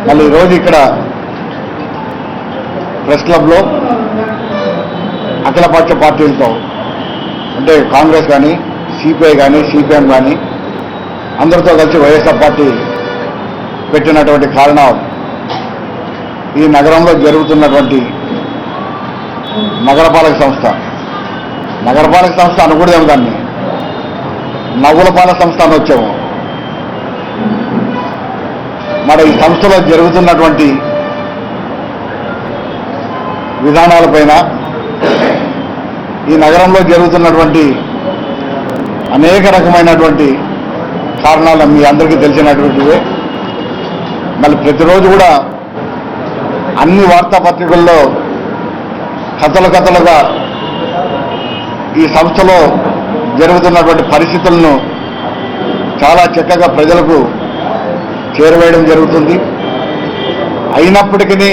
మళ్ళీ ఈరోజు ఇక్కడ ప్రెస్ క్లబ్లో అఖిలపక్ష పార్టీలతో అంటే కాంగ్రెస్ కానీ సిపిఐ కానీ సిపిఎం కానీ అందరితో కలిసి వైఎస్ఆర్ పార్టీ పెట్టినటువంటి కారణం ఈ నగరంలో జరుగుతున్నటువంటి నగరపాలక సంస్థ అనకూడదేమో దాన్ని నవ్వులపాలక సంస్థ అని వచ్చాము. మరి ఈ సంస్థలో జరుగుతున్నటువంటి విధానాలపైన ఈ నగరంలో జరుగుతున్నటువంటి అనేక రకమైనటువంటి కారణాలు మీ అందరికీ తెలిసినటువంటివే. మళ్ళీ ప్రతిరోజు కూడా అన్ని వార్తాపత్రికల్లో కథలుగా ఈ సంస్థలో జరుగుతున్నటువంటి పరిస్థితులను చాలా చక్కగా ప్రజలకు చేరవేయడం జరుగుతుంది. అయినప్పటికీ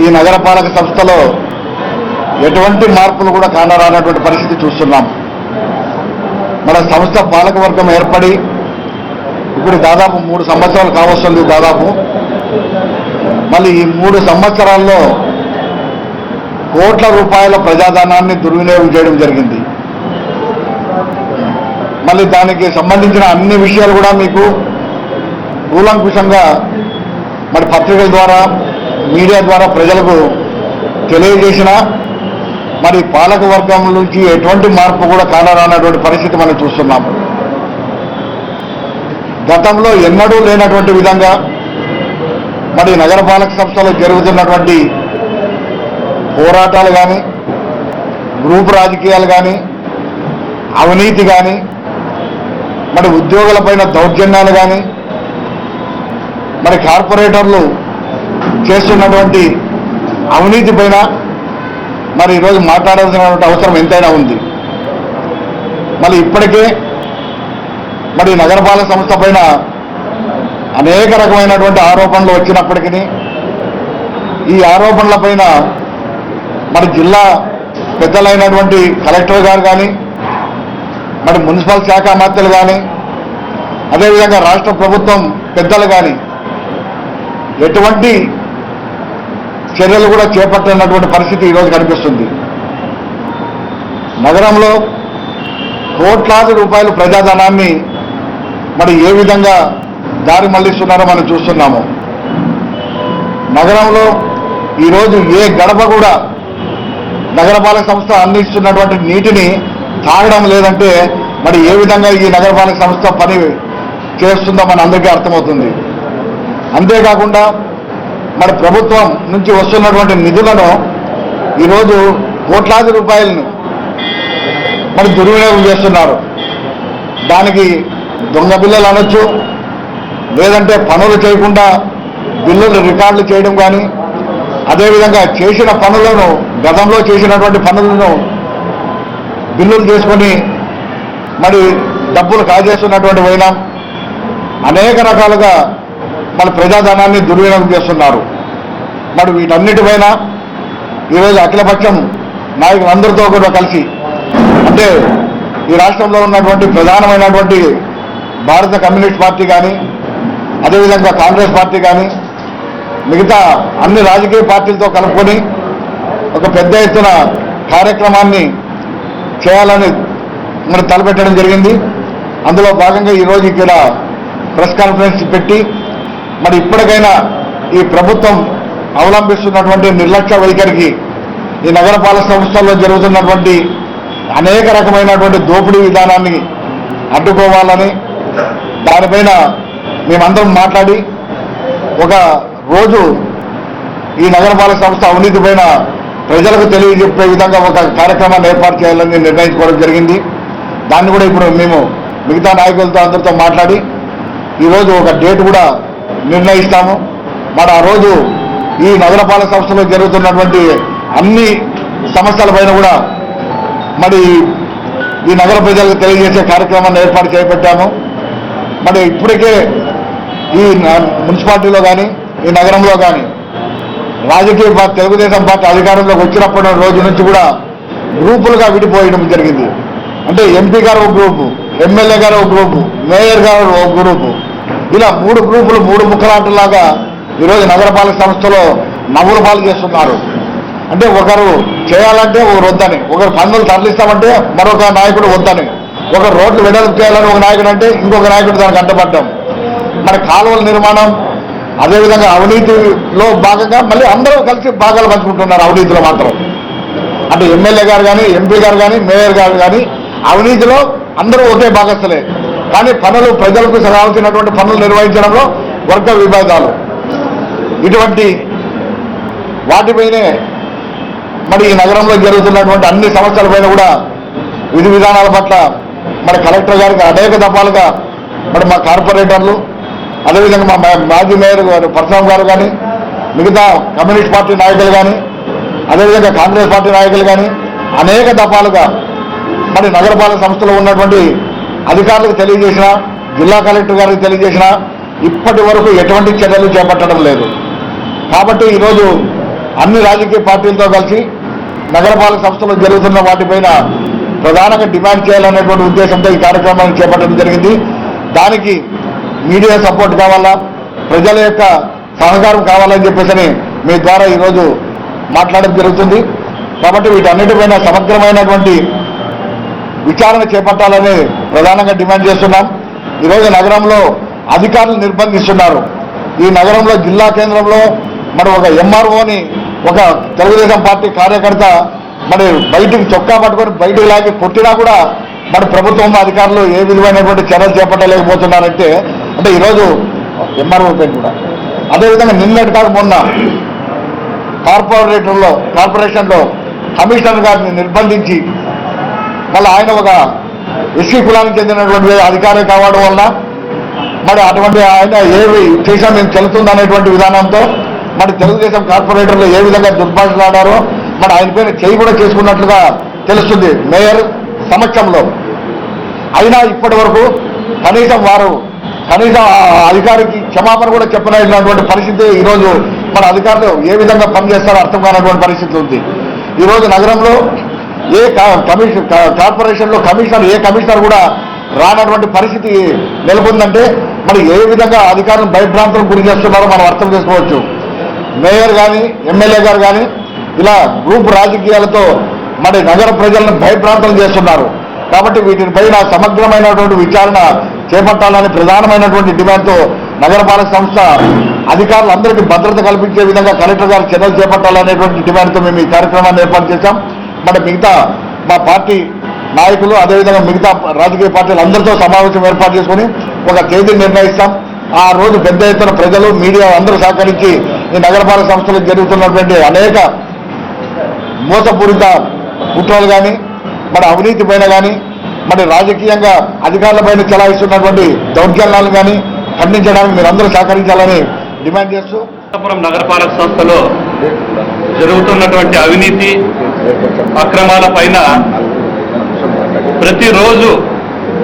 ఈ నగరపాలక సంస్థలో ఎటువంటి మార్పులు కూడా కానరానటువంటి పరిస్థితి చూస్తున్నాం. మన సంస్థ పాలకవర్గం ఏర్పడి ఇప్పుడు దాదాపు 3 సంవత్సరాలు కావస్తుంది. మళ్ళీ ఈ 3 సంవత్సరాల్లో కోట్ల రూపాయల ప్రజాధనాన్ని దుర్వినియోగం చేయడం జరిగింది. మళ్ళీ దానికి సంబంధించిన అన్ని విషయాలు కూడా మీకు కూలంకుషంగా మరి పత్రికల ద్వారా మీడియా ద్వారా ప్రజలకు తెలియజేసిన మరి పాలక వర్గం నుంచి ఎటువంటి మార్పు కూడా కానరానటువంటి పరిస్థితి మనం చూస్తున్నాము. గతంలో ఎన్నడూ లేనటువంటి విధంగా మరి నగరపాలక సంస్థలో జరుగుతున్నటువంటి పోరాటాలు కానీ గ్రూప్ రాజకీయాలు కానీ అవినీతి కానీ మరి ఉద్యోగులపైన దౌర్జన్యాలు కానీ మరి కార్పొరేటర్లు చేస్తున్నటువంటి అవినీతి పైన మరి ఈరోజు మాట్లాడాల్సినటువంటి అవసరం ఎంతైనా ఉంది. మళ్ళీ ఇప్పటికే మరి నగరపాలక సంస్థ పైన అనేక రకమైనటువంటి ఆరోపణలు వచ్చినప్పటికీ ఈ ఆరోపణల పైన మరి జిల్లా పెద్దలైనటువంటి కలెక్టర్ గారు కానీ మరి మున్సిపల్ శాఖ మంత్రులు కానీ అదేవిధంగా రాష్ట్ర ప్రభుత్వం పెద్దలు కానీ ఎటువంటి చర్యలు కూడా చేపట్టనటువంటి పరిస్థితి ఈరోజు కనిపిస్తుంది. నగరంలో కోట్లాది రూపాయల ప్రజాధనాన్ని మరి ఏ విధంగా దారి మళ్లిస్తున్నారో మనం చూస్తున్నాము. నగరంలో ఈరోజు ఏ గడప కూడా నగరపాలక సంస్థ అందిస్తున్నటువంటి నీటిని తాగడం లేదంటే మరి ఏ విధంగా ఈ నగరపాలక సంస్థ పని చేస్తుందో మన అందరికీ అర్థమవుతుంది. అంతేకాకుండా మరి ప్రభుత్వం నుంచి వస్తున్నటువంటి నిధులను ఈరోజు కోట్లాది రూపాయలను మరి దుర్వినియోగం చేస్తున్నారు. దానికి దొంగ బిల్లులు అనొచ్చు, లేదంటే పనులు చేయకుండా బిల్లులు రికార్డులు చేయడం కానీ, అదేవిధంగా చేసిన పనులను గతంలో చేసినటువంటి పనులను బిల్లులు చేసుకొని మరి డబ్బులు కాజేస్తున్నటువంటి వైనా అనేక రకాలుగా మన ప్రజాధనాన్ని దుర్వినియోగం చేస్తున్నారు. మరి వీటన్నిటిపైన ఈరోజు అఖిలపక్షం నాయకులందరితో కూడా కలిసి అంటే ఈ రాష్ట్రంలో ఉన్నటువంటి ప్రధానమైనటువంటి భారత కమ్యూనిస్ట్ పార్టీ కానీ అదేవిధంగా కాంగ్రెస్ పార్టీ కానీ మిగతా అన్ని రాజకీయ పార్టీలతో కలుపుకొని ఒక పెద్ద ఎత్తున కార్యక్రమాన్ని చేయాలని మరి తలపెట్టడం జరిగింది. అందులో భాగంగా ఈరోజు ఇక్కడ ప్రెస్ కాన్ఫరెన్స్ పెట్టి మరి ఇప్పటికైనా ఈ ప్రభుత్వం అవలంబిస్తున్నటువంటి నిర్లక్ష్య వైఖరికి ఈ నగరపాలక సంస్థల్లో జరుగుతున్నటువంటి అనేక రకమైనటువంటి దోపిడీ విధానాన్ని అడ్డుకోవాలని దానిపైన మేమందరం మాట్లాడి ఒక రోజు ఈ నగరపాలక సంస్థ అవినీతి పైన ప్రజలకు తెలియజెప్పే విధంగా ఒక కార్యక్రమాన్ని ఏర్పాటు చేయాలని నిర్ణయించుకోవడం జరిగింది. దాన్ని కూడా ఇప్పుడు మేము మిగతా నాయకులతో అందరితో మాట్లాడి ఈరోజు ఒక డేట్ కూడా నిర్ణయిస్తాము. మరి ఆ రోజు ఈ నగరపాలక సంస్థలో జరుగుతున్నటువంటి అన్ని సమస్యలపైన కూడా మరి ఈ నగర ప్రజలకు తెలియజేసే కార్యక్రమాన్ని ఏర్పాటు చేపట్టాము. మరి ఇప్పటికే ఈ మున్సిపాలిటీలో కానీ ఈ నగరంలో కానీ రాజకీయ పార్టీ తెలుగుదేశం పార్టీ అధికారంలోకి వచ్చినప్పటి రోజు నుంచి కూడా గ్రూపులుగా విడిపోయడం జరిగింది. అంటే ఎంపీ గారు ఒక గ్రూపు, ఎమ్మెల్యే గారు ఒక గ్రూపు, మేయర్ గారు ఒక గ్రూపు, ఇలా 3 గ్రూపులు 3 ముక్కలాటలాగా ఈరోజు నగరపాలక సంస్థలో నవ్వుల పాలు చేస్తున్నారు. అంటే ఒకరు చేయాలంటే ఒకరు వద్దని, ఒకరు పన్నులు తరలిస్తామంటే మరొక నాయకుడు వద్దని, ఒకరు రోడ్లు వెడల్పు చేయాలని ఒక నాయకుడు అంటే ఇంకొక నాయకుడు దానికి అడ్డపడ్డాం. మన కాలువల నిర్మాణం, అదేవిధంగా అవినీతిలో భాగంగా మళ్ళీ అందరూ కలిసి భాగాలు పంచుకుంటున్నారు అవినీతిలో మాత్రం. అంటే ఎమ్మెల్యే గారు కానీ, ఎంపీ గారు కానీ, మేయర్ గారు కానీ అవినీతిలో అందరూ ఒకే భాగస్థలే. కానీ పనులు ప్రజలకు రావాల్సినటువంటి పనులు నిర్వహించడంలో వర్గ విభేదాలు, ఇటువంటి వాటిపైనే మరి ఈ నగరంలో జరుగుతున్నటువంటి అన్ని సమస్యలపైన కూడా విధి విధానాల పట్ల మరి కలెక్టర్ గారికి అనేక దఫాలుగా మరి మా కార్పొరేటర్లు, అదేవిధంగా మా మాజీ మేయర్ గారు పరశురామ్ గారు కానీ, మిగతా కమ్యూనిస్ట్ పార్టీ నాయకులు కానీ, అదేవిధంగా కాంగ్రెస్ పార్టీ నాయకులు కానీ అనేక దఫాలుగా మరి నగరపాలక సంస్థలో ఉన్నటువంటి అధికారులకు తెలియజేసిన, జిల్లా కలెక్టర్ గారికి తెలియజేసిన ఇప్పటి వరకు ఎటువంటి చర్యలు చేపట్టడం లేదు. కాబట్టి ఈరోజు అన్ని రాజకీయ పార్టీలతో కలిసి నగరపాలక సంస్థలో జరుగుతున్న వాటిపైన ప్రధానంగా డిమాండ్ చేయాలనేటువంటి ఉద్దేశంతో ఈ కార్యక్రమాన్ని చేపట్టడం జరిగింది. దానికి మీడియా సపోర్ట్ కావాలా, ప్రజల యొక్క సహకారం కావాలని చెప్పేసి మీ ద్వారా ఈరోజు మాట్లాడడం జరుగుతుంది. కాబట్టి వీటన్నిటిపైన సమగ్రమైనటువంటి విచారణ చేపట్టాలని ప్రధానంగా డిమాండ్ చేస్తున్నాం. ఈరోజు నగరంలో అధికారులు నిర్బంధిస్తున్నారు. ఈ నగరంలో జిల్లా కేంద్రంలో మరి ఒక ఎంఆర్ఓని ఒక తెలుగుదేశం పార్టీ కార్యకర్త మరి బయటికి చొక్కా పట్టుకొని బయటకు లాగి కొట్టినా కూడా మరి ప్రభుత్వం అధికారులు ఏ విధమైనటువంటి చర్యలు చేపట్టలేకపోతున్నారంటే, అంటే ఈరోజు ఎంఆర్ఓ పైన కూడా అదేవిధంగా నిన్నటి కాక మొన్న కార్పొరేషన్లో కమిషనర్ గారిని నిర్బంధించి మళ్ళీ ఆయన ఒక ఎస్సీ కులానికి చెందినటువంటి అధికారి కావడం వల్ల మరి అటువంటి ఆయన ఏవి చేసినా మేము చెల్లుతుందనేటువంటి విధానంతో మరి తెలుగుదేశం కార్పొరేటర్లు ఏ విధంగా దుర్భాషలు ఆడారో మరి ఆయన పైన చేయి కూడా చేసుకున్నట్లుగా తెలుస్తుంది మేయర్ సమక్షంలో. అయినా ఇప్పటి వరకు కనీసం అధికారికి క్షమాపణ కూడా చెప్పలేనటువంటి పరిస్థితి ఈరోజు మన అధికారులు ఏ విధంగా పనిచేస్తారో అర్థం కానటువంటి పరిస్థితి ఉంది. ఈరోజు నగరంలో ఏ కార్పొరేషన్లో కమిషనర్ కూడా రానటువంటి పరిస్థితి నెలకొందంటే మరి ఏ విధంగా అధికారులను భయభ్రాంతులకు గురి చేస్తున్నారో మనం అర్థం చేసుకోవచ్చు. మేయర్ కానీ, ఎమ్మెల్యే గారు కానీ ఇలా గ్రూప్ రాజకీయాలతో మరి నగర ప్రజలను భయభ్రాంతం చేస్తున్నారు. కాబట్టి వీటిపైన సమగ్రమైనటువంటి విచారణ చేపట్టాలని ప్రధానమైనటువంటి డిమాండ్తో నగరపాలక సంస్థ అధికారులందరికీ భద్రత కల్పించే విధంగా కలెక్టర్ గారు చర్యలు చేపట్టాలనేటువంటి డిమాండ్తో మేము ఈ కార్యక్రమాన్ని ఏర్పాటు చేశాం. మరి మిగతా మా పార్టీ నాయకులు, అదేవిధంగా మిగతా రాజకీయ పార్టీలు అందరితో సమావేశం ఏర్పాటు చేసుకుని ఒక తేదీ నిర్ణయిస్తాం. ఆ రోజు పెద్ద ఎత్తున ప్రజలు, మీడియా అందరూ సహకరించి ఈ నగరపాలక సంస్థలో జరుగుతున్నటువంటి అనేక మోసపూరిత కుట్రలు కానీ, మరి అవినీతి పైన కానీ, మరి రాజకీయంగా అధికారులపైన చెలాయిస్తున్నటువంటి దౌర్జన్యాలను కానీ ఖండించడానికి మీరు అందరూ సహకరించాలని డిమాండ్ చేస్తూ నగరపాలక సంస్థలో జరుగుతున్నటువంటి అవినీతి అక్రమాల పైన ప్రతిరోజు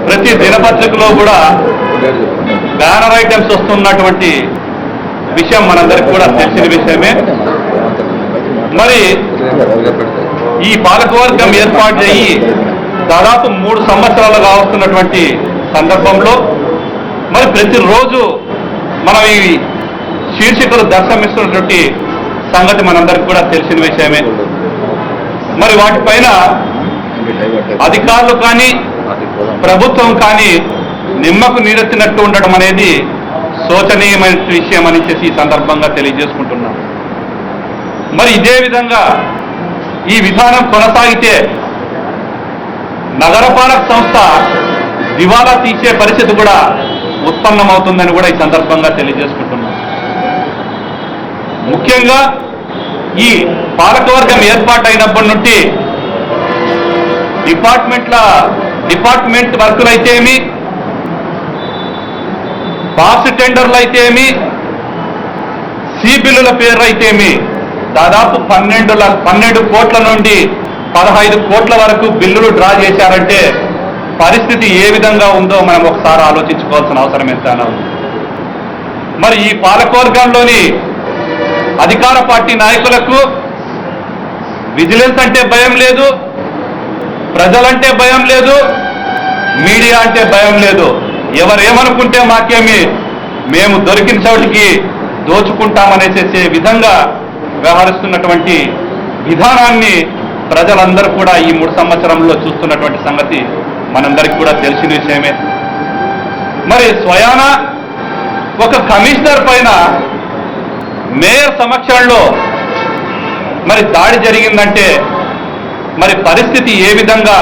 ప్రతి దినపత్రికలో కూడా బ్యానర్ ఐటమ్స్ వస్తున్నటువంటి విషయం మనందరికీ కూడా తెలిసిన విషయమే. మరి ఈ పాలకవర్గం ఏర్పాటు అయ్యి దాదాపు 3 సంవత్సరాలుగా వస్తున్నటువంటి సందర్భంలో మరి ప్రతిరోజు మనం ఈ శీర్షికలు దర్శనమిస్తున్నటువంటి సంగతి మనందరికీ కూడా తెలిసిన విషయమే. మరి వాటిపైన అధికారులు కానీ ప్రభుత్వం కానీ నిమ్మకు నీరెత్తినట్టు ఉండడం అనేది శోచనీయమైన విషయం అని చెప్పి ఈ సందర్భంగా తెలియజేసుకుంటున్నాం. మరి ఇదే విధంగా ఈ విధానం కొనసాగితే నగరపాలక సంస్థ దివాలా తీసే పరిస్థితి కూడా ఉత్పన్నమవుతుందని కూడా ఈ సందర్భంగా తెలియజేసుకుంటున్నాం. ముఖ్యంగా ఈ పాలకవర్గం ఏర్పాటైనప్పటి నుండి డిపార్ట్మెంట్ వర్కులు అయితేమి, బాక్స్ టెండర్లు అయితేమి, సి బిల్లుల పేర్లు అయితేమి దాదాపు 12 కోట్ల నుండి 15 కోట్ల వరకు బిల్లులు డ్రా చేశారంటే పరిస్థితి ఏ విధంగా ఉందో మనం ఒకసారి ఆలోచించుకోవాల్సిన అవసరం ఎంతైనా ఉంది. మరి ఈ పాలకవర్గంలోని అధికార పార్టీ నాయకులకు విజిలెన్స్ అంటే భయం లేదు, ప్రజలంటే భయం లేదు, మీడియా అంటే భయం లేదు. ఎవరేమనుకుంటే మాకేమి మేము దొరికిన చోటికి దోచుకుంటామనేసే విధంగా వ్యవహరిస్తున్నటువంటి విధానాన్ని ప్రజలందరూ కూడా ఈ 3 సంవత్సరంలో చూస్తున్నటువంటి సంగతి మనందరికీ కూడా తెలిసిన విషయమే. మరి స్వయాన ఒక కమిషనర్ పైన మేయర్ సమక్షంలో మరి దాడి జరిగిందంటే మరి పరిస్థితి ఏ విధంగా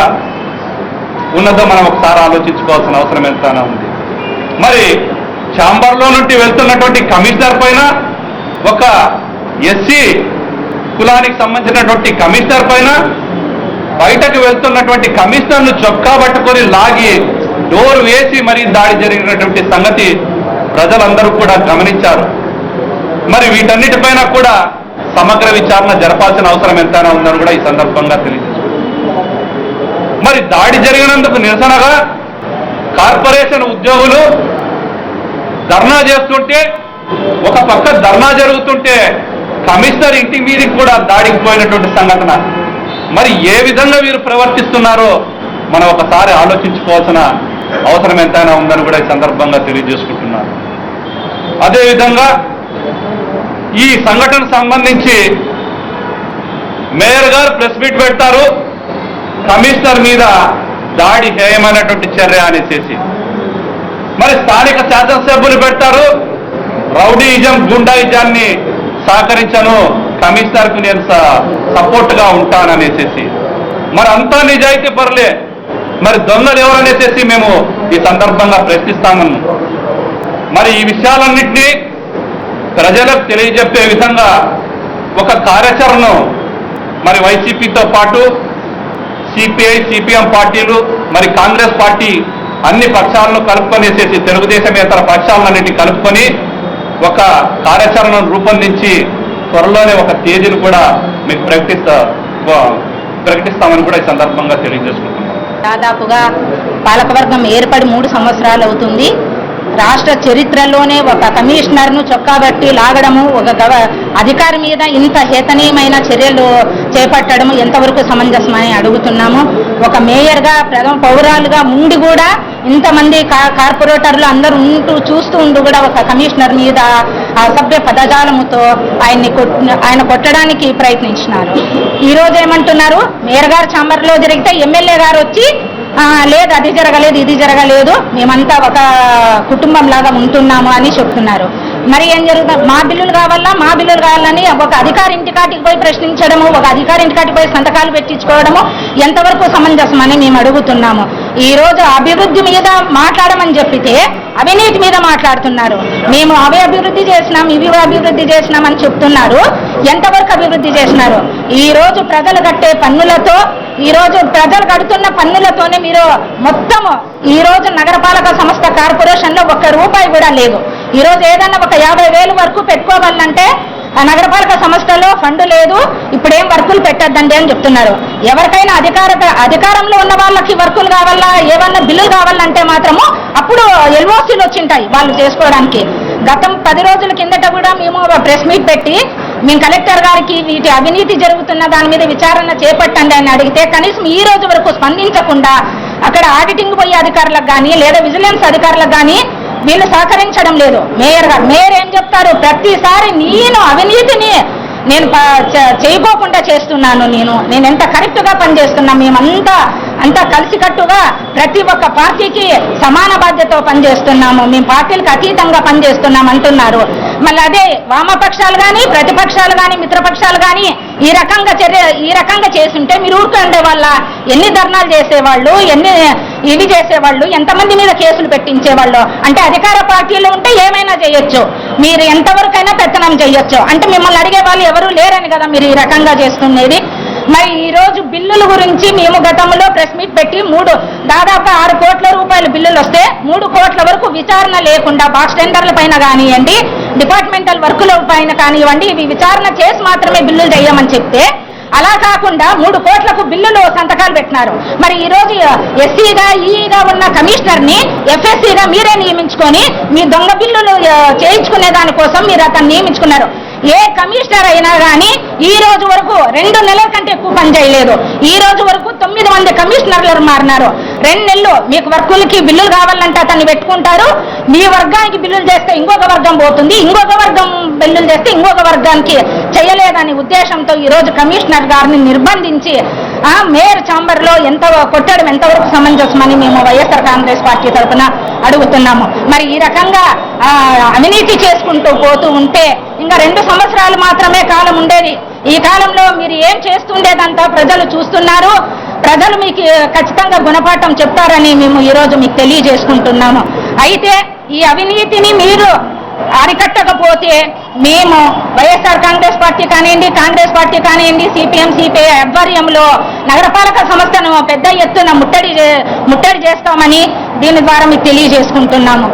ఉన్నదో మనం ఒకసారి ఆలోచించుకోవాల్సిన అవసరం ఎంతైనా ఉంది. మరి ఛాంబర్లో నుండి వెళ్తున్నటువంటి కమిషనర్ పైన ఒక ఎస్సీ కులానికి సంబంధించినటువంటి కమిషనర్ పైన బయటకు వెళ్తున్నటువంటి కమిషనర్ను చొక్కా పట్టుకొని లాగి డోర్ వేసి మరీ దాడి జరిగినటువంటి సంగతి ప్రజలందరూ కూడా గమనించారు. మరి వీటన్నిటిపైన కూడా సమగ్ర విచారణ జరపాల్సిన అవసరం ఎంతైనా ఉందని కూడా ఈ సందర్భంగా తెలియజేస్తున్నారు. మరి దాడి జరిగినందుకు నిరసనగా కార్పొరేషన్ ఉద్యోగులు ధర్నా చేస్తుంటే, ఒక పక్క ధర్నా జరుగుతుంటే కమిషనర్ ఇంటి మీదకి కూడా దాడికి పోయినటువంటి సంఘటన. మరి ఏ విధంగా వీరు ప్రవర్తిస్తున్నారో మనం ఒకసారి ఆలోచించుకోవాల్సిన అవసరం ఎంతైనా ఉందని కూడా ఈ సందర్భంగా తెలియజేసుకుంటున్నారు. అదేవిధంగా ఈ సంఘటన సంబంధించి మేయర్ గారు ప్రెస్ మీట్ పెడతారు, కమిషనర్ మీద దాడి హేయమైనటువంటి చర్య అనేసి. మరి స్థానిక శాసనసభ్యులు పెడతారు, రౌడీయిజం గుండాయిజాన్ని సహకరించను, కమిషనర్కు నేను సపోర్ట్గా ఉంటాననేసి. మరి అంతా నిజాయితీ పరులే, మరి దొంగలు ఎవరనేసి మేము ఈ సందర్భంగా ప్రశ్నిస్తామని. మరి ఈ విషయాలన్నింటినీ ప్రజలకు తెలియజెప్పే విధంగా ఒక కార్యాచరణను మరి వైసీపీతో పాటు సిపిఐ సిపిఎం పార్టీలు మరి కాంగ్రెస్ పార్టీ అన్ని పక్షాలను కలుపుకొనేసేసి తెలుగుదేశమేతర పక్షాలన్నింటినీ కలుపుకొని ఒక కార్యాచరణను రూపొందించి త్వరలోనే ఒక తేదీని కూడా మీకు ప్రకటిస్తామని కూడా ఈ సందర్భంగా తెలియజేసుకుంటున్నాం. దాదాపుగా పాలకవర్గం ఏర్పడి 3 సంవత్సరాలు అవుతుంది. రాష్ట్ర చరిత్రలోనే ఒక కమిషనర్ను చొక్కాబట్టి లాగడము, ఒక అధికారి మీద ఇంత హేతనీయమైన చర్యలు చేపట్టడం ఎంతవరకు సమంజసమని అడుగుతున్నాము. ఒక మేయర్గా ప్రథమ పౌరాలుగా ఉండి కూడా ఇంతమంది కార్పొరేటర్లు అందరూ చూస్తూ ఉండి కూడా ఒక కమిషనర్ మీద అసభ్య పదజాలముతో ఆయన కొట్టడానికి ప్రయత్నించినారు. ఈరోజు ఏమంటున్నారు, మేయర్ గారు ఛాంబర్లో జరిగితే ఎమ్మెల్యే గారు వచ్చి లేదు అది జరగలేదు ఇది జరగలేదు, మేమంతా ఒక కుటుంబం లాగా ఉంటున్నాము అని చెప్తున్నారు. మరి ఏం జరుగుతుంది, మా బిల్లులు కావాలని ఒక అధికారి ఇంటికాటికి పోయి ప్రశ్నించడము, ఒక అధికారి ఇంటికాటికి పోయి సంతకాలు పెట్టించుకోవడము ఎంతవరకు సమంజసమని మేము అడుగుతున్నాము. ఈ రోజు అభివృద్ధి మీద మాట్లాడమని చెప్పితే అవినీతి మీద మాట్లాడుతున్నారు. మేము అవి అభివృద్ధి చేసినాం ఇవి అభివృద్ధి చేసినాం అని చెప్తున్నారు. ఎంతవరకు అభివృద్ధి చేసినారు? ఈ రోజు ప్రజలు కట్టే పన్నులతో, ఈ రోజు ప్రజలు కడుతున్న పన్నులతోనే మీరు మొత్తము ఈ రోజు నగరపాలక సంస్థ కార్పొరేషన్ లో ₹1 కూడా లేదు. ఈ రోజు ఏదన్నా ఒక 50,000 వరకు పెట్టుకోవాలంటే ఆ నగరపాలక సంస్థలో ఫండ్ లేదు, ఇప్పుడేం వర్కులు పెట్టద్దండి అని చెప్తున్నారు. ఎవరికైనా అధికారంలో ఉన్న వాళ్ళకి వర్కులు కావాలా, ఏమన్నా బిల్లులు కావాలంటే మాత్రము అప్పుడు ఎల్ఓసీలు వచ్చింటాయి వాళ్ళు చేసుకోవడానికి. గతం 10 రోజుల కిందట కూడా మేము ప్రెస్ మీట్ పెట్టి మేము కలెక్టర్ గారికి వీటి అవినీతి జరుగుతున్న దాని మీద విచారణ చేపట్టండి అని అడిగితే కనీసం ఈ రోజు వరకు స్పందించకుండా అక్కడ ఆడిటింగ్ పోయే అధికారులకు కానీ లేదా విజిలెన్స్ అధికారులకు కానీ వీళ్ళు సహకరించడం లేదు. మేయర్ ఏం చెప్తారు, ప్రతిసారి నేను అవినీతిని నేను చేయకోకుండా చేస్తున్నాను, నేను ఎంత కరెక్ట్గా పనిచేస్తున్నా, మేమంతా కలిసికట్టుగా ప్రతి ఒక్క పార్టీకి సమాన బాధ్యతతో పనిచేస్తున్నాము, మేము పార్టీలకు అతీతంగా పనిచేస్తున్నాం అంటున్నారు. మళ్ళీ అదే వామపక్షాలు కానీ ప్రతిపక్షాలు కానీ మిత్రపక్షాలు కానీ ఈ రకంగా చేస్తుంటే మీరు ఊరుకుండే వాళ్ళ ఎన్ని ధర్నాలు చేసేవాళ్ళు, ఎన్ని ఇవి చేసేవాళ్ళు, ఎంతమంది మీద కేసులు పెట్టించేవాళ్ళు. అంటే అధికార పార్టీలు ఉంటే ఏమైనా చేయొచ్చు, మీరు ఎంతవరకైనా పెత్తనం చేయొచ్చు, అంటే మిమ్మల్ని అడిగే వాళ్ళు ఎవరు లేరని కదా మీరు ఈ రకంగా చేస్తున్నది. మరి ఈ రోజు బిల్లుల గురించి మేము గతంలో ప్రెస్ మీట్ పెట్టి దాదాపు ₹6 కోట్ల బిల్లులు వస్తే 3 కోట్ల వరకు విచారణ లేకుండా బాక్స్ టెండర్ల పైన కానివ్వండి, డిపార్ట్మెంటల్ వర్కుల పైన కానివ్వండి, ఇవి విచారణ చేసి మాత్రమే బిల్లులు చేయమని చెప్తే అలా కాకుండా 3 కోట్లకు బిల్లులు సంతకాలు పెట్టినారు. మరి ఈ రోజు ఎస్సీగా ఈగా ఉన్న కమిషనర్ని ఎఫ్ఎస్సీగా మీరే నియమించుకొని మీ దొంగ బిల్లులు చేయించుకునే దానికోసం మీరు అతను నియమించుకున్నారు. ఏ కమిషనర్ అయినా కానీ ఈ రోజు వరకు 2 నెలల కంటే ఎక్కువ పని చేయలేదు. ఈ రోజు వరకు 9 మంది కమిషనర్లు మారినారు. 2 నెలలు మీకు వర్కులకి బిల్లులు కావాలంటే అతన్ని పెట్టుకుంటారు. మీ వర్గానికి బిల్లులు చేస్తే ఇంకొక వర్గం పోతుంది, ఇంకొక వర్గం బిల్లులు చేస్తే ఇంకొక వర్గానికి చేయలేదనే ఉద్దేశంతో ఈ రోజు కమిషనర్ గారిని నిర్బంధించి మేయర్ ఛాంబర్లో కొట్టడం ఎంతవరకు సమంజసమని మేము వైఎస్ఆర్ కాంగ్రెస్ పార్టీ తరఫున అడుగుతున్నాము. మరి ఈ రకంగా అవినీతి చేసుకుంటూ పోతూ ఉంటే ఇంకా 2 సంవత్సరాలు మాత్రమే కాలం ఉండేది. ఈ కాలంలో మీరు ఏం చేస్తుండేదంతా ప్రజలు చూస్తున్నారు. ప్రజలు మీకు ఖచ్చితంగా గుణపాఠం చెప్తారని మేము ఈరోజు మీకు తెలియజేసుకుంటున్నాము. అయితే ఈ అవినీతిని మీరు అరికట్టకపోతే మేము వైఎస్ఆర్ కాంగ్రెస్ పార్టీ కానివ్వండి సిపిఎం సిపిఐ ఆధ్వర్యంలో నగరపాలక సంస్థను పెద్ద ఎత్తున ముట్టడి చేస్తామని దీని ద్వారా మీకు తెలియజేసుకుంటున్నాము.